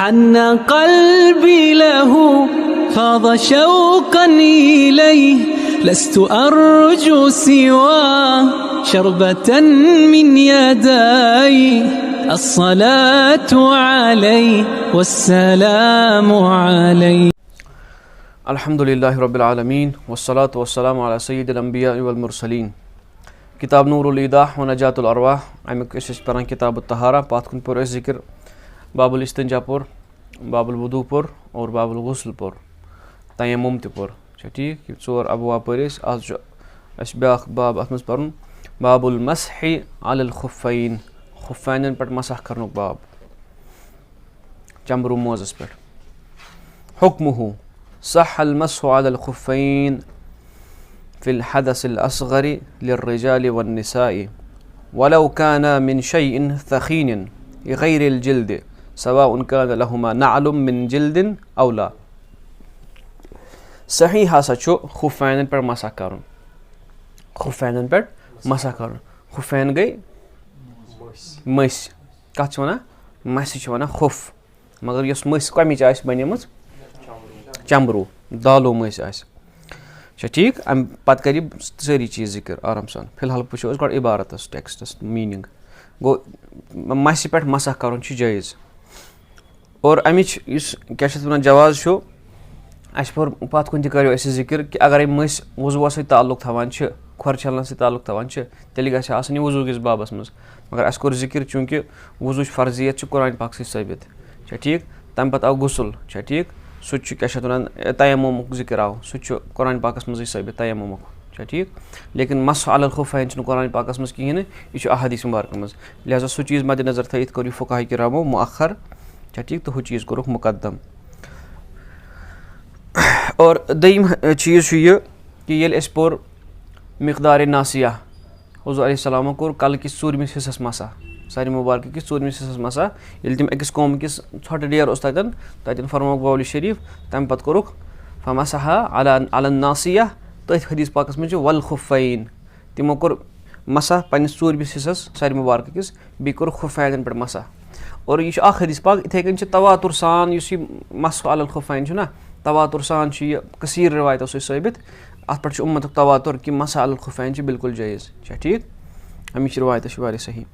حن قلبي له فاض شوقا إليه لست أرجو سوى شربة من يدي الصلاة عليه والسلام عليه. الحمد لله رب العالمين والصلاة والسلام على سيد الأنبياء والمرسلين. كتاب نور الإيضاح ونجاة الأرواح. أمك إيش بران كتاب الطهارة بعد كن پر ذكر باب الاستنجا پر باب الوضوء پر اور باب الغسل پر تیمم تہِ پر چھا ٹھیک یہِ ژور ابواب پٔرۍ أسۍ آز چھُ اَسہِ بیٛاکھ باب اَتھ منٛز پَرُن باب المسح على الخفين خفینن پٮ۪ٹھ مسح کرنُک باب چمبرو موزس پٮ۪ٹھ. حكمه صح المسح على الخفين في الحدث الأصغر للرجال والنساء ولو كان من شيء ثخين غير الجلد سواء كان لهما نعل من جلد أو لا. صحیح ہسا چھُ خفینن پٮ۪ٹھ مسح کرُن خفینن پٮ۪ٹھ مسح کرُن خفین گٔے مٔسۍ کتھ چھِ وَنان مسہِ چھِ وَنان خف مگر یۄس مٔسۍ کَمِچ آسہِ بَنیمٕژ چمبرو دالو مٔسۍ آسہِ چھا ٹھیک. اَمہِ پتہٕ کَرِ یہِ سٲری چیٖز ذِکر آرام سان. فِلحال وٕچھو أسۍ گۄڈٕ عبارتس ٹٮ۪کسٹس میٖنِنٛگ. گوٚو مسہِ پٮ۪ٹھ مسح کرُن چھُ جٲیز اور اَمِچ یُس کیٛاہ چھِ اَتھ وَنان جواز چھُ اَسہِ پوٚر پتھ کُن تہِ کَریو اَسہِ ذِکر کہِ اگرے مٔسۍ وضوٗوس سۭتۍ تعلُق تھاوان چھِ کھۄر چھلنس سۭتۍ تعلُق تھاوان چھِ تیٚلہِ گژھِ آسٕنۍ یہِ وضوٗ کِس بابس منٛز مگر اَسہِ کوٚر ذِکر چوٗنٛکہِ وضوٗچ فرضیت چھِ قرآن پاک سۭتۍ ثٲبت چھا ٹھیک. تَمہِ پتہٕ آو غسل چھا ٹھیک سُہ تہِ چھُ کیٛاہ چھِ اَتھ وَنان تیممُک ذِکر آو سُہ تہِ چھُ قرآن پاکس منٛزٕے ثٲبت تیممُک چھا ٹھیک. لیکن مسح علی الخفین چھُنہٕ قرآن پاکس منٛز کِہینۍ نہٕ یہِ چھُ احادیث مُبارکن منٛز لہٰذا سُہ چیٖز مدِ نظر تھٲیِتھ کوٚر یہِ فقہا کرامو مُؤخر چھا ٹھیک تہٕ ہُہ چیٖز کوٚرُکھ مُقدم. اور دوٚیِم چیٖز چھُ یہِ کہِ ییٚلہِ اَسہِ پوٚر مقدارِ ناسِیہ حضوٗر علیہ السلامو کوٚر کلہٕ کِس ژوٗرمِس حِصس مسح سارِ مُبارکہٕ کِس ژوٗرمِس حِصس مسح ییٚلہِ تِم أکِس قومہٕ کِس ژھۄٹہٕ ڈیر اوس تتٮ۪ن فرمووُکھ بولی شریٖف تمہِ پتہٕ کوٚرُکھ فمسحا علی الناسِیہ تٔتھۍ حدیٖث پاکس منٛز چھُ والخفین تِمو کوٚر مسح پننِس ژوٗرمِس حِصس سارِ مُبارکہٕ کِس بیٚیہِ کوٚرُکھ خفینن پٮ۪ٹھ مسح. اور یہِ چھُ اکھ حدیٖث پاک یِتھٕے کٔنۍ چھِ تواتُر سان یُس یہِ مسح علی الخفین چھُنہ تواتُر سان چھُ یہِ کثیٖر رِوایتو سۭتۍ ثٲبت اتھ پٮ۪ٹھ چھُ اُمتُک تواتُر کہِ مسح علی الخفین چھِ بالکل جٲیز چھا ٹھیک. امِچ رِوایتہٕ چھِ واریاہ صحیح.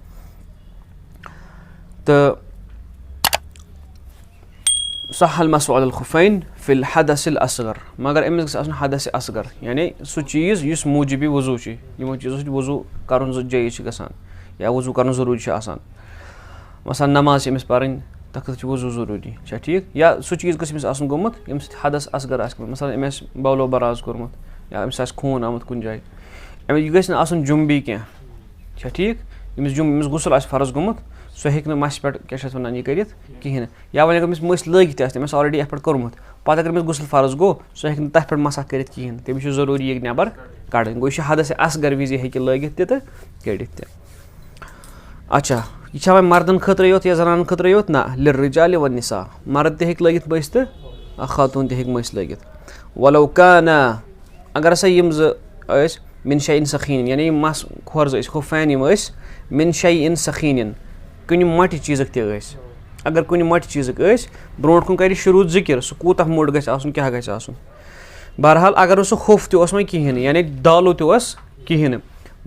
تہٕ صح المسح علی الخفین فی الحدث الاصغر مگر أمِس گژھِ آسُن حدث اصغر یعنی سُہ چیٖز یُس موٗجوٗبی وضوٗ چھُ یِمو چیٖزو سۭتۍ وضوٗ کرُن جٲیز چھُ گژھان یا وضوٗ کرُن ضروٗری چھُ آسان. مثلاً نماز چھِ أمِس پرٕنۍ تتھ خٲطرٕ چھُ وضوٗ ضروٗری چھا ٹھیک یا سُہ چیٖز گژھِ أمِس آسُن گوٚمُت ییٚمہِ سۭتۍ حدث اصغر آسہِ گوٚمُت مثلاً أمۍ آسہِ بولو براز کوٚرمُت یا أمِس آسہِ خوٗن آمُت کُنہِ جایہِ یہِ گژھِ نہٕ آسُن جُمبی کینٛہہ چھا ٹھیک. أمِس غسل آسہِ فرض گوٚمُت سُہ ہیٚکہِ نہٕ مسہِ پٮ۪ٹھ کیٛاہ چھِ اَتھ وَنان یہِ کٔرِتھ کِہینۍ نہٕ یا وۄنۍ اگر أمِس مٔسۍ لٲگِتھ تہِ آسہِ تٔمۍ آسہِ آلریڈی اَتھ پٮ۪ٹھ کوٚرمُت پتہٕ اگر أمِس غسل فرض گوٚو سُہ ہیٚکہِ نہٕ تتھ پٮ۪ٹھ مسح کٔرِتھ کِہینۍ نہٕ تٔمِس چھُ ضروٗری یہِ نٮ۪بر کڑٕنۍ گوٚو یہِ چھُ حدث اصغر وِزِ ہیٚکہِ لٲگِتھ تہِ تہٕ کٔڑِتھ تہِ. اچھا یہِ چھا وۄنۍ مردن خٲطرٕ یوت یا زنانن خٲطرٕ یوت نہ لِلرِجالِ والنِساء مرد تہِ ہیٚکہِ لٲگِتھ مٔسۍ تہٕ خاتوٗن تہِ ہیٚکہِ مٔسۍ لٲگِتھ. ولو کانہ اگر ہسا یِم زٕ ٲسۍ من شیٖن سخیٖن یعنی یِم مس کھۄر زٕ ٲسۍ خفین یِم ٲسۍ من شیٖن سخیٖن کُنہِ مۄٹہِ چیٖزٕکۍ تہِ ٲسۍ اگر کُنہِ مۄٹہِ چیٖزٕکۍ ٲسۍ برونٛٹھ کُن کرِ شروٗع ذِکر سُہ کوٗتاہ موٚٹ گژھِ آسُن کیٛاہ گژھِ آسُن. بہرحال اگر نہٕ سُہ خف تہِ اوس وۄنۍ کِہینۍ نہٕ یعنی دالو تہِ اوس کِہینۍ نہٕ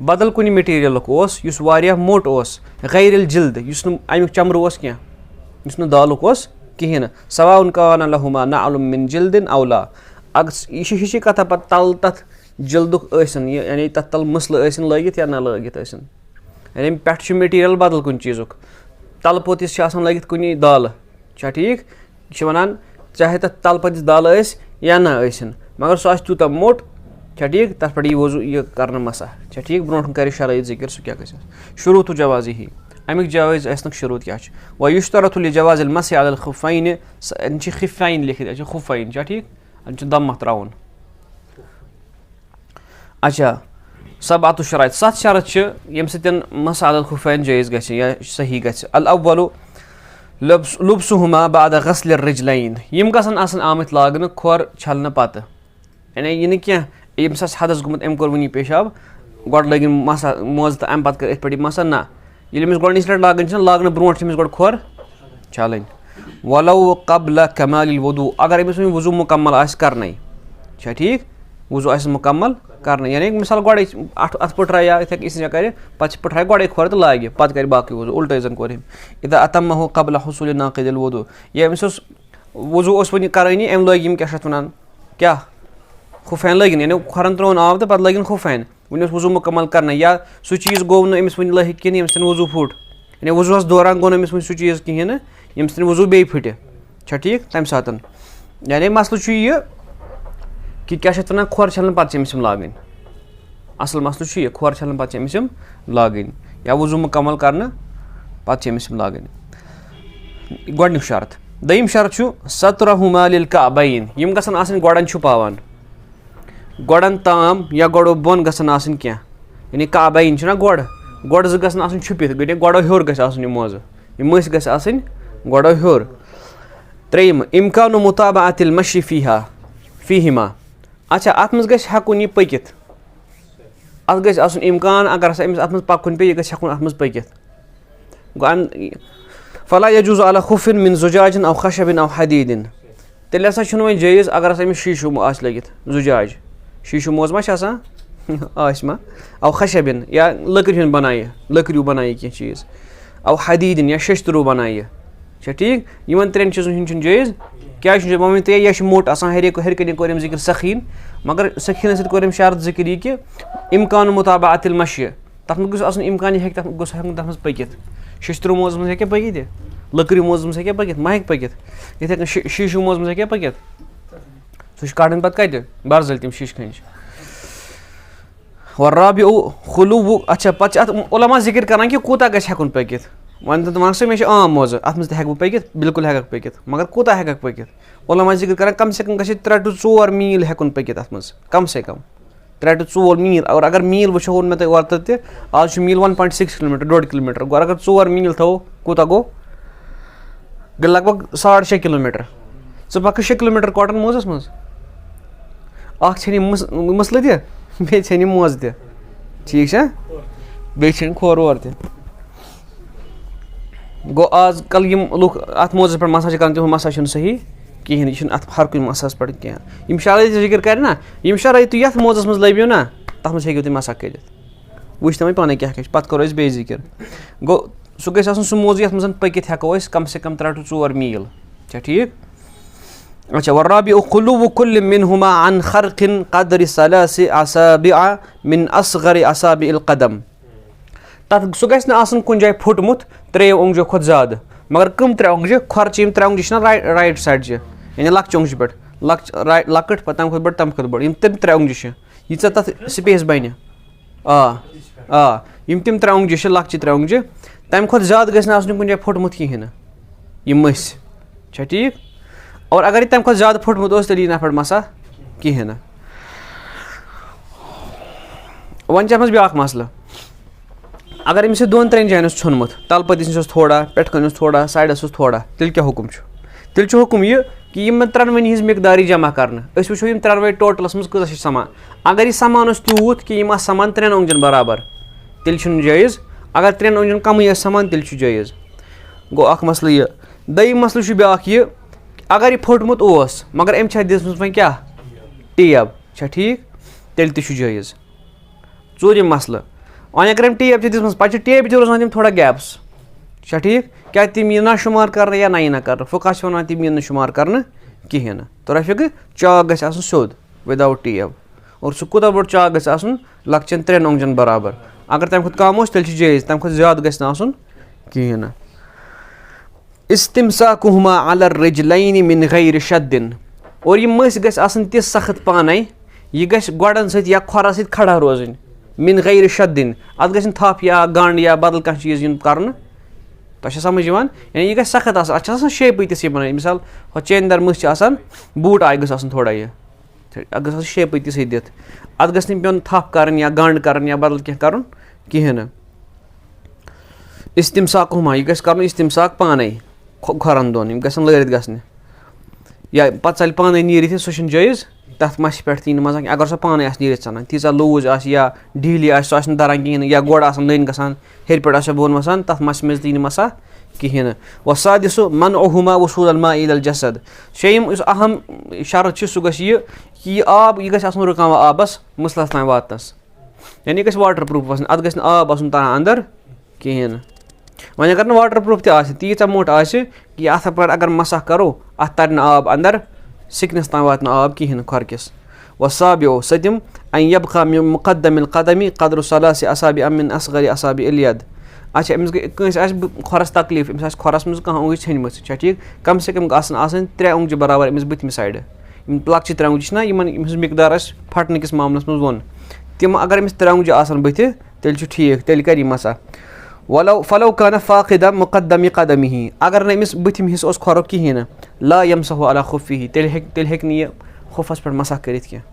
بدل کُنہِ میٹیٖریلُک اوس یُس واریاہ موٚٹ اوس غیر الجلد یُس نہٕ امیُک چمرٕ اوس کینٛہہ یُس نہٕ دالُک اوس کِہینۍ نہٕ سواء کان لہما نعل من جلد او لا اگر یہِ چھِ ہِشی کتھا پتہٕ تل تتھ جلدُک ٲسِن یعنی تتھ تل مٕسلہٕ ٲسِن لٲگِتھ یا نہ لٲگِتھ ٲسِن یعنی پٮ۪ٹھٕ چھُ میٹیٖریل بدل کُنہِ چیٖزُک تلہٕ پوٚتِس چھِ آسان لٲگِتھ کُنہِ دالہٕ چھا ٹھیک. یہِ چھِ ونان چاہے تتھ تلہٕ پٔتِس دالہٕ ٲسۍ یا نہ ٲسِن مگر سُہ آسہِ تیوٗتاہ موٚٹ چھا ٹھیک تتھ پٮ۪ٹھ یی وضوٗ یہِ کرنہٕ مسح چھا ٹھیک. برونٛٹھ کُن کرِ شرٲیط ذِکر سُہ کیٛاہ گژھِ شروٗع جواز یی امیُک جوٲز ٲسنُک شروٗط کیٛاہ چھُ وۄنۍ یُشترط لجواز المسح علی الخفین اَتہِ چھِ خفین لیکھِتھ اَتہِ چھِ خفین چھا ٹھیک اَتہِ چھُ دمہ تراوُن. اچھا 7 شرائط 7 شرط چھِ ییٚمہِ سۭتۍ مسح علی الخفین جٲیز گژھِ یا صحیح گژھِ. الاول لبسہما بعد غسل الرجلین یِم گژھن آسٕنۍ آمٕتۍ لاگنہٕ کھۄر چھلنہٕ پتہٕ یعنی یہِ نہٕ کینٛہہ ییٚمِس آسہِ حدس گوٚمُت أمۍ کوٚر وٕنی پیشاب گۄڈٕ لٲگِن مسح موزٕ تہٕ امہِ پتہٕ کٔر أتھۍ پٮ۪ٹھ یہِ مسح نہ ییٚلہِ أمِس گۄڈنِچ لٹہِ لاگٕنۍ چھِ لاگنہٕ برونٛٹھ چھِ أمِس گۄڈٕ کھۄر چھلٕنۍ وَلَوْ قَبْلَ كَمَالِ الْوُضُوء اگر أمِس وۄنۍ وضوٗ مُکمل آسہِ کرنے چھا ٹھیٖک وضوٗ آسہِ مُکمل کرنے یعنی مِثال گۄڈے اَتھ پٔٹھرایہِ یا یِتھے کٔنۍ کرِ پتہٕ چھِ پٔٹھرایہِ گۄڈے کھۄر تہٕ لاگہِ پتہٕ کرِ باقٕے وضوٗ اُلٹے زن کوٚر أمۍ اِذا أتمه قبل حصول ناقض الوضوء یا أمِس اوس وضوٗ اوس وۄنۍ کرٲنی أمۍ لٲگۍ یِم کیاہ چھِ اتھ وَنان کیاہ خُفین لٲگِنۍ یعنی کھۄرن ترٛووُن آب تہٕ پتہٕ لٲگِنۍ خُفین وۄنۍ اوس وضوٗ مُکمل کرنے یا سُہ چیٖز گوٚو نہٕ أمِس وۄنۍ لٲگِتھ کِہیٖنۍ ییٚمہِ سۭتۍ وضوٗ پھُٹ یعنی وضوٗہس دوران گوٚو نہٕ أمِس وۄنۍ سُہ چیٖز کِہیٖنۍ نہٕ ییٚمہِ سۭتۍ وضوٗ بیٚیہِ پھٕٹہِ چھا ٹھیٖک تمہِ ساتہٕ یعنی مسلہٕ چھُ یہِ کہِ کیاہ چھِ اتھ وَنان کھۄر چھلنہٕ پتہٕ چھِ أمِس یِم لاگٕنۍ اصل مسلہٕ چھُ یہِ کھۄر چھلنہٕ پتہٕ چھِ أمِس یِم لاگٕنۍ یا وضوٗ مُکمل کرنہٕ پتہٕ چھِ أمِس یِم لاگٕنۍ گۄڈنیُک شرط دوٚیِم شرط چھُ سترہُما للکعبین یِم گژھن آسٕنۍ گۄڈن چھُپاوان گۄڈن تام یا گۄڈو بۄن گژھن آسٕنۍ کینٛہہ یعنی کعبین چھُنہ گۄڈٕ زٕ گژھن آسٕنۍ چھُپِتھ گٔے گۄڈو ہیوٚر گژھِ آسُن یہِ موزٕ یہِ مٔسۍ گژھِ آسٕنۍ گۄڈو ہیوٚر ترٛیٚیِم اِمکانُ مُطابعۃ المشی فیٖہِما اچھا اتھ منٛز گژھِ ہٮ۪کُن یہِ پٔکِتھ اتھ گژھِ آسُن اِمکان اگر ہسا أمِس اتھ منٛز پکُن پیٚیہِ یہِ گژھِ ہٮ۪کُن اتھ منٛز پٔکِتھ گوٚو فلا یجوٗز علی خُفٍ من زُجاجٍ او خشبٍ او حدیٖدٍ تیٚلہِ ہسا چھُنہٕ وۄنۍ جٲیِز اگر ہسا أمِس شیٖشوٗ آسہِ لٲگِتھ زُجاج شیٖشوٗ موزٕ ما چھِ آسان آسہِ ما او خشبٍ یا لٔکرِ ہُنٛد بنایہِ لٔکرِو بنایہِ کینٛہہ چیٖز او حدیٖدٍ یا شٔشتٕروٗ بنایہِ چھا ٹھیٖک یِمن ترٛٮ۪ن چیٖزن ہُنٛد چھُنہٕ جٲیِز کیازِ چھُنہٕ وۄنۍ ؤنِو تُہۍ یہِ چھُ موٚٹ آسان ہیٚرِ کنہِ کوٚر أمۍ ذِکِر سخیٖن مگر سخیٖنس سۭتۍ کوٚر أمۍ شرط ذِکِر یہِ کہِ اِمکان مُطابعۃ المشی تتھ منٛز گوٚژھ آسُن اِمکان یہِ ہیٚکہِ تتھ گوٚژھ ہٮ۪کُن تتھ منٛز پٔکِتھ شٔشتٕروٗ موزس منٛز ہیٚکیٛاہ پٔکِتھ یہِ لٔکرِ موزس منٛز ہیٚکیٛاہ پٔکِتھ ما ہیٚکہِ پٔکِتھ یِتھے کٔنۍ شیٖشوٗ موزس منٛز ہیٚکیٛاہ پٔکِتھ سُہ چھُ کڑٕنۍ پتہٕ کتہِ برزٕلۍ تِم شیٖشہٕ کھنٛجہِ والرابع خلوٗ اچھا پتہٕ چھِ اتھ علما ذِکِر کران کہِ کوٗتاہ گژھِ ہٮ۪کُن پٔکِتھ وۄنۍ ونکھ ژٕ مےٚ چھِ عام موزٕ اتھ منٛز تہِ ہٮ۪کہٕ بہٕ پٔکِتھ بِلکُل ہٮ۪ککھ پٔکِتھ مگر کوٗتاہ ہٮ۪ککھ پٔکِتھ علما ذِکِر کران کم سے کم گژھِ 3 to 4 میٖل ہٮ۪کُن پٔکِتھ اتھ منٛز کم سے کم 3 to 4 میٖل اور اگر میٖل وٕچھو ووٚن مےٚ تۄہہِ اوترٕ تہِ آز چھُ میٖل 1.6 کِلوٗمیٖٹر 1.5 کِلوٗمیٖٹر گوٚو اگر 4 میٖل تھاوو کوٗتاہ گوٚو گٔے لگ بگ 6.5 کِلوٗمیٖٹر ژٕ پککھ 6 کِلوٗمیٖٹر کاٹن موزس منٛز اکھ ژھیٚنہِ مٕسلہٕ تہِ بیٚیہِ ژھیٚنہِ موزٕ تہِ ٹھیٖک چھا بیٚیہِ ژھیٚنہِ کھۄر وور تہِ گوٚو آز کل یِم لُکھ اتھ موزس پٮ۪ٹھ مسا چھِ کران تِہُنٛد مسا چھُنہٕ صحیح کِہینۍ یہِ چھُنہٕ اتھ ہر کُنہِ مساہس پٮ۪ٹھ کینٛہہ یِم شرٲیط ذِکِر کرِ نا یِم شرٲیط تُہۍ یتھ موزس منٛز لٲبِو نا تتھ منٛز ہیٚکِو تُہۍ مسا کٔرِتھ وٕچھ تو وۄنۍ پانے کیاہ کیاہ چھُ پتہٕ کرو أسۍ بیٚیہِ ذِکِر گوٚو سُہ گژھِ آسُن سُہ موزٕ یتھ منٛز پٔکِتھ ہٮ۪کو أسۍ کم سے کم 3 to 4 میٖل چھا ٹھیٖک اچھا والرابع خلوٗ كل منهما عن خرق قدر 3 أصابع من اصغر اصابع القدم تتھ سُہ گژھِ نہٕ آسُن کُنہِ جایہِ پھُٹمُت 3 اونٛگجو کھۄتہٕ زیادٕ مگر کٕم 3 اونٛگجہِ کھۄرچہِ یِم 3 اونٛگجہِ چھِنہ رایٹ سایڈچہِ یعنی لۄکچہِ اونٛگجہِ پٮ۪ٹھ لۄکٕٹ پتہٕ تمہِ کھۄتہٕ بٔڑ تمہِ کھۄتہٕ بٔڑ یِم تِم 3 اونٛگجہِ چھِ ییٖژاہ تتھ سپیس بنہِ یِم تِم 3 اونٛگجہِ چھِ لۄکچہِ 3 اونٛگجہِ تمہِ کھۄتہٕ زیادٕ گژھِ نہٕ آسُن کُنہِ جایہِ پھُٹمُت کِہینۍ نہٕ یہِ مٔسۍ چھا ٹھیٖک اور اگر یہِ تمہِ کھۄتہٕ زیادٕ پھُٹمُت اوس تیٚلہِ یی نہٕ اتھ پٮ۪ٹھ مسا کِہینۍ نہٕ وۄنۍ چھِ اتھ منٛز بیٛاکھ مسلہٕ اگر أمِس یہِ 2-3 جاین اوس ژھیوٚنمُت تلہٕ پٔتِس نِش اوس تھوڑا پٮ۪ٹھٕ کَنۍ اوس تھوڑا سایڈس اوس تھوڑا تیٚلہِ کیٛاہ حُکُم چھُ تیٚلہِ چھُ حُکُم یہِ کہِ یِمن 3 ہِنٛز مقدار یی جمع کرنہٕ أسۍ وٕچھو یِم 3 ٹوٹلس منٛز کۭژاہ چھِ سمان اگر یہِ سمان اوس تیوٗت کہِ یِم آسہٕ سمان 3 اونٛگجن برابر تیٚلہِ چھُنہٕ جٲیِز اگر 3 اونٛگجن کمٕے ٲسۍ سمان تیٚلہِ چھُ جٲیِز گوٚو اکھ مسلہٕ یہِ دوٚیِم مسلہٕ چھُ بیٛاکھ یہِ اگر یہِ پھُٹمُت اوس مگر أمۍ چھا دِژمٕژ وۄنۍ کیٛاہ ٹیب چھا ٹھیٖک تیٚلہِ تہِ چھُ جٲیِز ژوٗرِم مسلہٕ وۄنۍ اگر أمۍ ٹیب تہِ دِژمٕژ پتہٕ چھِ ٹیبہِ تہِ روزان تِم تھوڑا گیپٕس چھا ٹھیٖک کیٛاہ تِم یی نا شُمار کرنہٕ یا نہ یی نہ کرنہٕ فقہ چھِ وَنان تِم یی نہٕ شُمار کرنہٕ کِہینۍ نہٕ توٚر فِکرِ چاک گژھِ آسُن سیوٚد وِدآوُٹ ٹیب اور سُہ کوٗتاہ بوٚڑ چاک گژھِ آسُن لۄکچن 3 اونٛگجن برابر اگر تمہِ کھۄتہٕ کم اوس تیٚلہِ چھُ جٲیِز تمہِ کھۄتہٕ زیادٕ گژھِ نہٕ آسُن کِہینۍ نہٕ استمساکُہما علی الرجلین من غیر شدٍ اور یہِ مٔسۍ گژھِ آسٕنۍ تِژھ سخت پانے یہِ گژھِ گۄڈن سۭتۍ یا کھۄرس سۭتۍ کھڑا روزٕنۍ من غیر شدٍ اتھ گژھِ نہٕ تھپھ یا گنٛڈ یا بدل کانٛہہ چیٖز یُن کرنہٕ تۄہہِ چھا سمجھ یِوان یعنی یہِ گژھِ سخت آسُن اتھ چھِ آسان شیپٕے تِژھٕے بنٲوِتھ مِثال ہۄ چینہِ دار مٔسۍ چھِ آسان بوٗٹ آیہِ گٔژھ آسُن تھوڑا یہِ اتھ گٔژھ آسٕنۍ شیپٕے تِژھٕے دِتھ اتھ گژھِ نہٕ پیوٚن تھپھ کرٕنۍ یا گنٛڈ کرٕنۍ یا بدل کینٛہہ کرُن کِہینۍ نہٕ استمساکُہما یہِ گژھِ کرُن استمساک پانے کھۄرن دۄن یِم گژھن لٲرِتھ گژھنہِ یا پتہٕ ژَلہِ پانے نیٖرِتھ سُہ چھُنہٕ جٲیِز تتھ مَسہِ پٮ۪ٹھ تہِ یی نہٕ مزا کینٛہہ اگر سۄ پانے آسہِ نیٖرِتھ ژَلان تیٖژاہ لوٗز آسہِ یا ڈھیٖلی آسہِ سۄ آسہِ نہٕ دَران کِہینۍ نہٕ یا گۄڈٕ آسان نٔنۍ گژھان ہیٚرِ پٮ۪ٹھ آسہِ بۄن وَسان تتھ مَسہِ منٛز تہِ یی نہٕ مسا کِہیٖنۍ نہٕ. وَالسادِسُ مَنْعُهُمَا وُصُولَ الْمَاءِ إِلَى الْجَسَد. شیٚیِم یُس اہم شرط چھِ سُہ گژھِ یہِ کہِ یہِ آب یہِ گژھِ آسُن رُکاوان آبَس مٕسلَس تام واتنَس. یعنی یہِ گژھِ واٹَر پرٛوٗف آسُن. اَتھ گژھِ نہٕ آب آسُن تَران اَندَر کِہیٖنۍ نہٕ. وۄنۍ اگر نہٕ واٹَر پرٛوٗف تہِ آسہِ تیٖژاہ موٚٹ آسہِ کہِ اَتھ پٮ۪ٹھ اگر مسح کَرو اَتھ تَرِ نہٕ آب اَندَر سِکنَس تام واتہِ نہٕ آب کِہیٖنۍ نہٕ کھۄرکِس. وَالسابِعُ سٔتِم أن يبقى من مقدم القدم قدر ثلاث أصابع من أصغر أصابع اليد. اچھا أمِس گٔے کٲنٛسہِ آسہِ کھۄرَس تکلیٖف أمِس آسہِ کھۄرَس منٛز کانٛہہ اوٚنٛگج ژھیٚنمٕژ چھا ٹھیٖک کَم سے کَم گژھن آسٕنۍ 3 اوٚنٛگجہِ برابر أمِس بٕتھمہِ سایڈٕ. یِم لۄکچہِ 3 اوٚنٛگجہِ چھِنہ یِمَن یِم سٕنٛز مقدار آسہِ پھٹنہٕ کِس معاملَس منٛز ووٚن تِم اگر أمِس 3 اوٚنٛگجہِ آسَن بٕتھِ تیٚلہِ چھُ ٹھیٖک تیٚلہِ کَرِ یہِ مسح. فلو كان فاقدا مقدم قدمه اگر نہٕ أمِس بٕتھِم حِصہٕ اوس کھۄرُک کِہیٖنۍ نہٕ لا يمسح على خفه تیٚلہِ ہیٚکہِ نہٕ یہِ خُفَس پٮ۪ٹھ مسح کٔرِتھ کینٛہہ.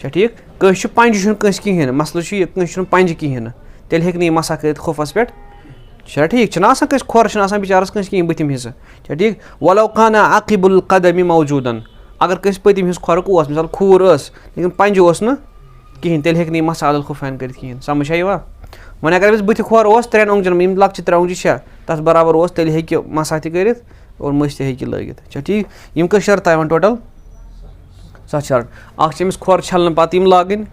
چھا ٹھیٖک کٲنٛسہِ چھُ پنٛجہِ چھُنہٕ کٲنٛسہِ کِہیٖنۍ نہٕ مسلہٕ چھُ یہِ کٲنٛسہِ چھُنہٕ پنٛجہِ کِہیٖنۍ نہٕ تیٚلہِ ہیٚکہِ نہٕ یہِ مسح کٔرِتھ خُفَس پٮ۪ٹھ. چھا ٹھیٖک چھِنہ آسان کٲنٛسہِ کھۄر چھِنہٕ آسان بِچارَس کٲنٛسہِ کِہیٖنۍ بٕتھِم حِصہٕ چھا ٹھیٖک. ولو كان عقب القدم موجوٗدًا اگر کٲنٛسہِ پٔتِم حِصہٕ کھۄرُک اوس مِثال کھوٗر ٲس لیکِن پنٛجہِ اوس نہٕ کِہیٖنۍ تیٚلہِ ہیٚکہِ نہٕ یہِ مسح علی الخفین کٔرِتھ کِہیٖنۍ. سمجھ چھا یِوان. وۄنۍ اگر أمِس بٕتھِ کھۄر اوس 3 اوٚنٛگجَن یِم لۄکچہِ 3 اوٚنٛگجہِ چھےٚ تَتھ برابر اوس تیٚلہِ ہیٚکہِ مسح تہِ کٔرِتھ اور مٔسۍ تہِ ہیٚکہِ لٲگِتھ. چھا ٹھیٖک یِم کٔژ شرط یِوان ٹوٹل 7 شرط. اَکھ چھِ أمِس کھۄر چھَلنہٕ پَتہٕ یِم لاگٕنۍ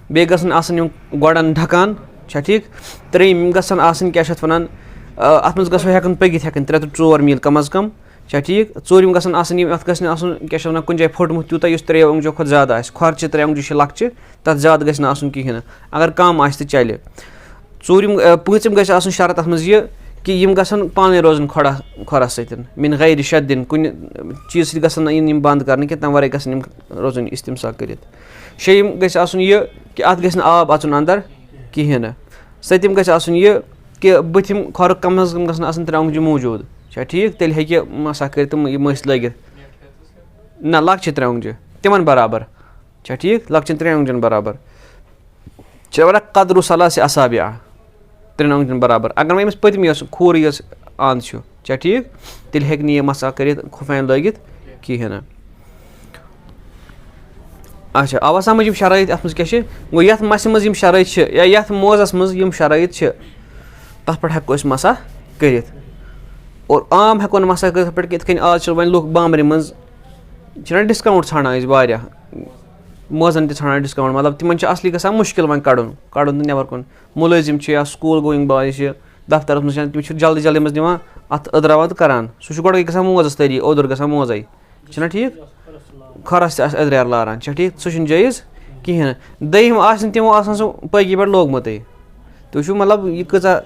بیٚیہِ گژھن آسٕنۍ یِم گۄڈَن ڈھکان چھا ٹھیٖک. 3 یِم گژھن آسٕنۍ کیٛاہ چھِ اَتھ وَنان اَتھ منٛز گژھو ہٮ۪کَن پٔکِتھ ہٮ۪کٕنۍ 3 to 4 میٖل کَم اَز کَم چھا ٹھیٖک. 4 گژھن آسٕنۍ یِم اَتھ گژھِ نہٕ آسُن کیٛاہ چھِ وَنان کُنہِ جایہِ پھُٹمُت تیوٗتاہ یُس 3 اوٚنٛگجو کھۄتہٕ زیادٕ آسہِ کھۄرچہِ 3 اوٚنٛگجہِ چھِ لۄکچہِ تَتھ زیادٕ گژھِ نہٕ آسُن کِہیٖنۍ نہٕ اگر کَم آسہِ تہِ چَلہِ. 4 گژھِ آسُن شرط اَتھ منٛز یہِ کہِ یِم گژھن پانَے روزٕنۍ کھۄرَس سۭتۍ مِن غیر شدِن کُنہِ چیٖز سۭتۍ گژھن نہٕ یِن یِم بنٛد کَرنہٕ کینٛہہ تَمہِ وَرٲے گژھن یِم روزٕنۍ اِستِمسا کٔرِتھ. 6 گژھِ آسُن یہِ کہِ اَتھ گژھِ نہٕ آب اَژُن اَندَر کِہیٖنۍ نہٕ. 7 گژھِ آسُن یہِ کہِ بٕتھِم کھۄرُک کَم از کَم گژھن آسٕنۍ 3 اوٚنٛگجہِ موٗجوٗد چھا ٹھیٖک تیٚلہِ ہیٚکہِ مسح کٔرِتھ تِم یہِ مٔسۍ لٲگِتھ. نہ لۄکچہِ 3 اوٚنٛگجہِ تِمَن برابر چھا ٹھیٖک لۄکچَن 3 اوٚنٛگجَن برابر چھِ وَنان قدرُ ثلاث أصابع 3 اوٚنٛگجَن برابر. اگر وۄنۍ أمِس پٔتمہِ یۄس کھوٗرٕے یۄس اَنٛد چھُ چھا ٹھیٖک تیٚلہِ ہیٚکہِ نہٕ یہِ مسح کٔرِتھ خُفین لٲگِتھ کِہیٖنۍ نہٕ. اچھا آوا سَمٕجھ یِم شرٲیط اَتھ منٛز کیٛاہ چھِ. گوٚو یَتھ مَسہِ منٛز یِم شرٲیط چھِ یا یَتھ موزَس منٛز یِم شرٲیط چھِ تَتھ پٮ۪ٹھ ہٮ۪کو أسۍ مسح کٔرِتھ اور عام ہٮ۪کو نہٕ مسح کٔرِتھ یِتھ پٲٹھۍ کہِ یِتھ کٔنۍ آز چھِ وۄنۍ لُکھ بامبرِ منٛز چھِنہ ڈِسکاوُنٛٹ ژھانڈان أسۍ واریاہ موزَن تہِ ژھانڈان ڈِسکاوُنٛٹ مطلب تِمَن چھِ اَصلی گژھان مُشکل وۄنۍ کَڑُن تہٕ نٮ۪بر کُن. مُلٲزِم چھِ یا سکوٗل گویِنٛگ باے چھِ دفترَس منٛز چھِ تِم چھِ جلدی منٛز نِوان اَتھ أدراوان تہٕ کَران سُہ چھُ گۄڈَے گژھان موزَس تٲری اوٚدُر گژھان موزَے چھِنہ ٹھیٖک کھۄرَس تہِ آسہِ أدریر لاران چھا ٹھیٖک سُہ چھُنہٕ جٲیِز کِہیٖنۍ نہٕ. دوٚیِم آسہِ نہٕ تِمو آسان سُہ پٲگی پٮ۪ٹھ لوگمُتٕے تُہۍ وٕچھِو مطلب یہِ کۭژاہ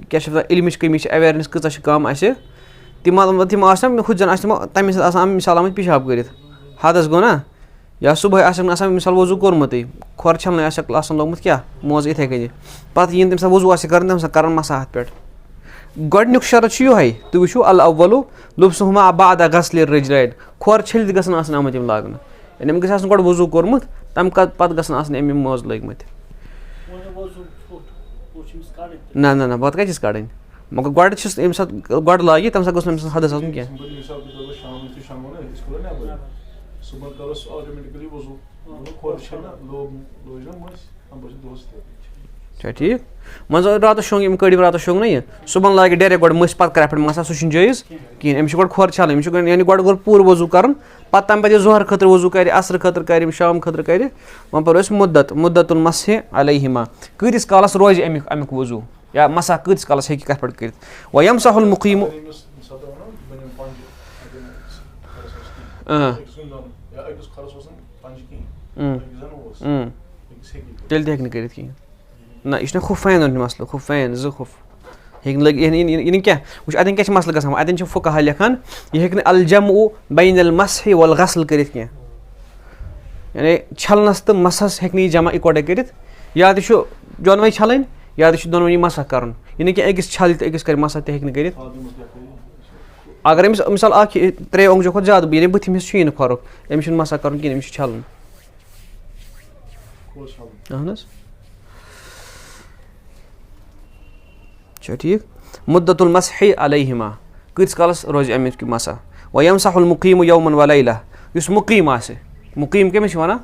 کیٛاہ چھِ وَنان علمٕچ کٔمی چھِ اٮ۪ویرنیس کۭژاہ چھِ کَم اَسہِ تِم آسہِ نہ ہُتھ زَن آسہِ تِمو تَمہِ سۭتۍ آسان مِثال آمٕتۍ پِشاب کٔرِتھ حدس گوٚو نا یا صُبحٲے آسٮ۪کھ نہٕ آسان مِثال وضوٗ کوٚرمُتٕے کھۄر چھَلنَے آسٮ۪کھ آسان لوگمُت کیٛاہ موزٕ یِتھَے کٔنی پَتہٕ یِن تَمہِ ساتہٕ وضوٗ آسہِ کَرُن تَمہِ ساتہٕ کَرَن مسح اَتھ پٮ۪ٹھ. گۄڈٕنیُک شرط چھُ یِہوٚے تُہۍ وٕچھِو الاولُ لُبسُہُما بعد غسلِ الرِجلین کھۄر چھٔلِتھ گژھن آسٕنۍ آمٕتۍ یِم لاگنہٕ یعنی أمِس گژھِ آسُن گۄڈٕ وضوٗ کوٚرمُت تَمہِ پَتہٕ گژھن آسٕنۍ أمۍ یِم موزٕ لٲگۍمٕتۍ. نہ پَتہٕ کَتہِ چھِس کَڑٕنۍ مگر گۄڈٕ چھِس ییٚمہِ ساتہٕ گۄڈٕ لاگہِ تَمہِ ساتہٕ گوٚژھ نہٕ أمۍ سٕنٛز حدس آسُن کینٛہہ. چھا ٹھیٖک منٛزٕ راتَس شۄنٛگ یِم کٔڑِم راتَس شۄنٛگ نہ یہِ صُبحن لاگہِ ڈایریکٹ گۄڈٕ مٔسۍ پَتہٕ کَرِ اَتھ پٮ۪ٹھ مسح سُہ چھُنہٕ جٲیِز کِہیٖنۍ أمِس چھُ گۄڈٕ کھۄر چھَلٕنۍ أمِس چھُ یعنی گۄڈٕ کوٚر پوٗرٕ وضوٗ کَرُن پَتہٕ تَمہِ پَتہٕ یہِ ظُہر خٲطرٕ وضوٗ کَرِ عصرٕ خٲطرٕ کَرِ شام خٲطرٕ کَرِ وۄنۍ پَرو أسۍ مُدت المسحِ علیہما کۭتِس کالَس روزِ اَمیُک وضوٗ یا مسح کۭتِس کالَس ہیٚکہِ کَتھ پٮ۪ٹھ کٔرِتھ. وَیَمسحُ الْمُقیٖمُ تیٚلہِ تہِ ہیٚکہِ نہٕ کٔرِتھ کِہیٖنۍ نہ یہِ چھُنہ خُفین ہُنٛد مسلہٕ خُفین 2 خُف ہیٚکہِ نہٕ لٲگِتھ یہِ نہٕ کیٛاہ وٕچھ اَتٮ۪ن کیٛاہ چھِ مسلہٕ گژھان اَتٮ۪ن چھِ فُقہا لیکھان یہِ ہیٚکہِ نہٕ الجمع بین المسحِ والغسل کٔرِتھ کینٛہہ یعنی چھَلنَس تہٕ مسحس ہیٚکہِ نہٕ یہِ جمع اِکوَٹَے کٔرِتھ یا تہِ چھُ دۄنوَے چھَلٕنۍ یا تہِ چھُ دۄنوٕنی مسح کَرُن یہِ نہٕ کینٛہہ أکِس چھَلہِ تہٕ أکِس کَرِ مسح تہِ ہیٚکہِ نہٕ کٔرِتھ. اگر أمِس مِثال اَکھ 3 اوٚنٛگجو کھۄتہٕ زیادٕ یعنی بٕتھِم حِصہٕ چھُیی نہٕ کھۄرُک أمِس چھُنہٕ مسح کَرُن کِہیٖنۍ أمِس چھُ چھَلُن. اہن حظ چھا ٹھیٖک مُدت المسحِ علیہما کۭتِس کالَس روزِ اَمیُک یہِ مسح. وَیَمسحُ الْمُقیٖمُ یومًا وَلیلہ یُس مُقیٖم آسہِ مُقیٖم کٔمِس چھِ وَنان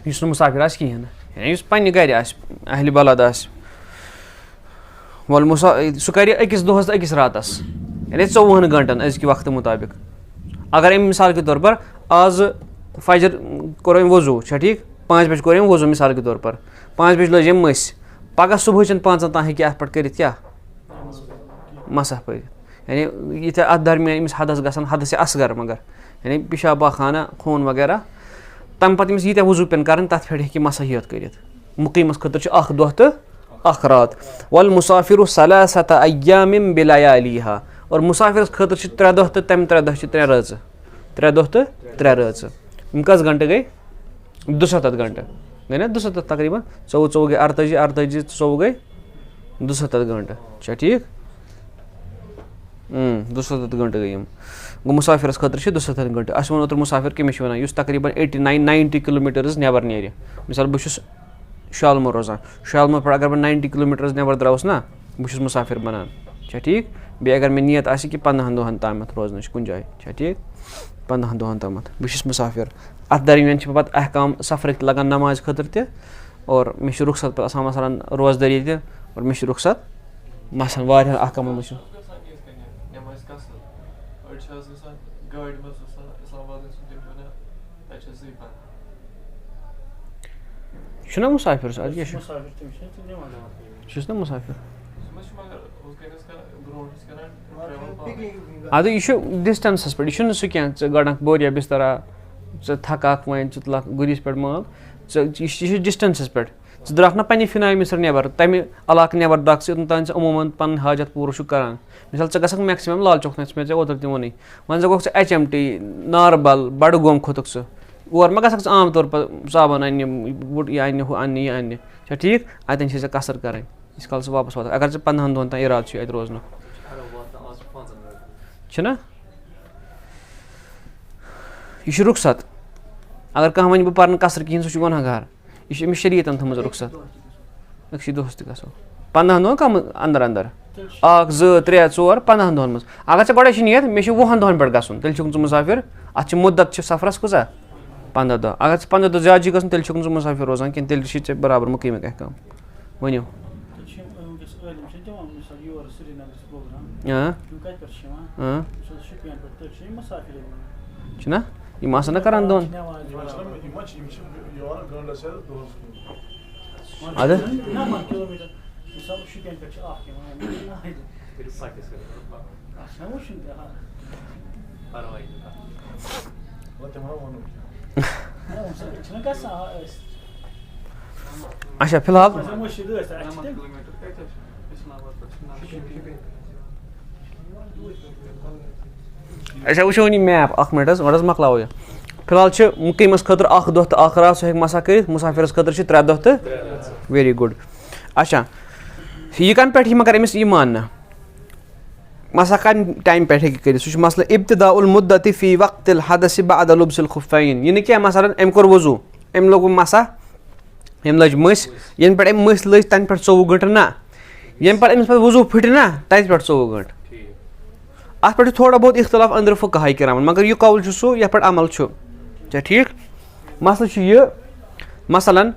یُس نہٕ مُسافِر آسہِ کِہیٖنۍ نہٕ یعنی یُس پنٛنہِ گَرِ آسہِ اہلِ بلد آسہِ. सह कर अकिस दोहस अकिस रातस यानी 24 घंटन अजकि वक्त मुताबिक। अगर अम मिसाल के तौर पर आज फजर कोर अम वजू ठीक 5 बजे कोर अम वजू मिसाल के तौर पर 5 बजे लज अम मस पगह सुबह 5 तान हे अत पे कर मसह पर यानी ये अत दरमियान अमिस हदस गसान हदस असगर मगर यानी पेशाबा खाना खून वगैरह तम पत अमिस ये वजू पेन कर तथ पे हे मसह यत कर मुकीमस खतर अख दह तो अख रात वल मुसाफिर सलासत अय्याम बिलयालिहा और मुसाफिर खतर 3 दह तो तम 3 दह 3 रज 3 दह तो 3 रज यम कस घंटे गई 270 घंटे गई ना 270 तकरीबन 24 गई 48 48 24 गई 270 घंटे अच्छा ठीक 270 घंटे गई गो मुसाफिर खतर 270 घंटे अस वो ओतर मुसाफिर कमिस वन तकरीबन 89-90 किलोमीटर नबर नेर मिसाल बहुत शालमोर रोजान शालमोर पर अगर मैं 90 किलोमीटर नबर द्रावस ना बहुत मुसाफिर बनान अच्छा ठीक बे अगर मे नियत आसि कि 15 दोहन ताम रोजन कुन जाए अच्छा ठीक 15 दोहन ताम बहुत मुसाफिर अत दरमियान पे अहकाम सफर लगान नमाज खतर त और मे रुखसत पे मसलन रोजदारी त और मे रुखसत मसलन वारियान अहकाम ना मुसाफिर ना मुसाफिर अद यह डिस्टेंस पे यह सह क्या गड़क बोरिया बिस्तरा थक वन लख गुरिस पे माल यह डिस्टेंस पे द्राक ना पे फिनाय मिसर नबर तमें इलाक नबर द्राक तान अमूमन पन हाजत पूर करान मिसाल गक मैक्सिमम लाल चौक मे ओतर तोन वन गो HMT नारबल बडगोम खोतक सह और मा गक आम तौर पर साबन अन्न यह अन्न हु अन्न यह अन्न अच्छा ठीक अतन कसर कर इस काल वापस वात अगर 15 दोहन तक इराद अत रोजन ना यह रुखसत अगर कह वन बह पर कसर कहें सह गुनहगार यह शरीयतन थम रुखसत अक्सी दोहस गो 15 दोहन कम अंदर अंदर 1 2 3 4 15 दोहन मज अगर गो नियत मे 20 दोहन पे गन तेल मुसाफिर अत मुद्दत सफरस कूचा 15 दह अगर 15 दह ज्यादा गन तेल मुसाफिर रोजान कह तेल बराबर मुकीम अहकाम वनो ना यम आसन करान दोन अद अच्छा फिलहाल अच्छा वो मैप अख मिनट मकलाओ यह फिलहाल मुकीमस खतर 1 दह तो 1 रात सह मसा कर मुसाफिर खतर 3 दह तो वेरी गुड अच्छा यह कम पे मगर अमिस यह मान मसा कम टाइम पे कर सह मसल इब्तिदाउल मुद्दत फी वक्तिल हदस बअद लुब्सिल खुफ़ैन यह क्या मसलन अम कोर वजू अम लोग मसा अम लज मस यन पे अम मस लज तन पे 24 घंटे ना यम पे अमिस वजू फट ना तथ पे 24 घंटे अत पे थोड़ा बहुत इख्तलाफ अंदर फुक़हा किरामन मगर यह कौल सह ये पे अमल अच्छा ठीक मसल यह मसलन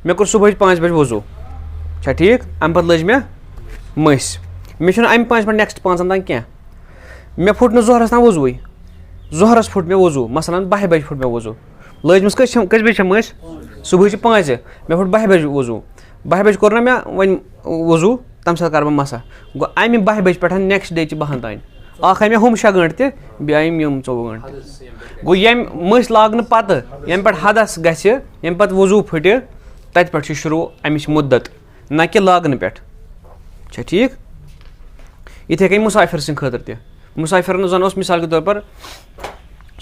मे कोर सुबह 5 बजे वजू अच्छा ठीक अम पे लज मे मस मे अम 5 पे नेक्स्ट 5 तान क्या मे फुट ना जोहरस ना वजू जोहरस फुट मे वजू मसलन 12 बजे फुट मे वजू लज मस कस बजे मस सुबह 5 मे फुट 12 बजे वजू 12 बजे कोर ना मे वन वजू तम साथ कर मसा गो अमि 12 बजे पे नेक्स्ट डे 12 तान अख अमे हम 6 घंटे बे अम यम 24 घंटे गो यम मस लागन पत यम पे हदस गस यम पे वजू फट तत पे शुरू अमिच मुद्दत ना कि लागन पे अच्छा ठीक इथे कहीं मुसाफिर सं खतर त मुसाफिर जन मिसाल के तौर पर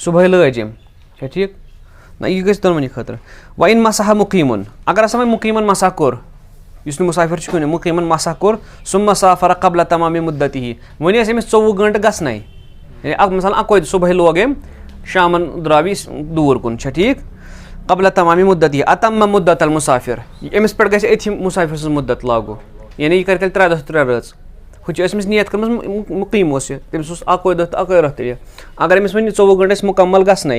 सुबह लज यम अच्छा ठीक ना यह गई दोनों खतर व इन मसह मुकीमन अगर हसा मुकीमन मसा कोर इस मुसाफिर कुन मुकीमन मसा कोर सुम्मा साफर कबल तमाम मुद्दती वन अमिस 24 घंटे गसना मिसाल अकोद सुबह लोग शामन द्रावी दूर कुन ठीक कबल तमाम मुद्दती अतम मुद्दत अल मुसाफिर अमिस पे गई अथी मुसाफिर सज मुद्दत लागू यानी यह कर 3 दह 3 रज हुस नियत कर मुकीम तमिस अकोद दह तो अकोद रह अगर अमिस वन 24 घंटे मुकम्मल गसना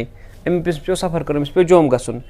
अमिस पे सफर कर अमिस पे जोम गसन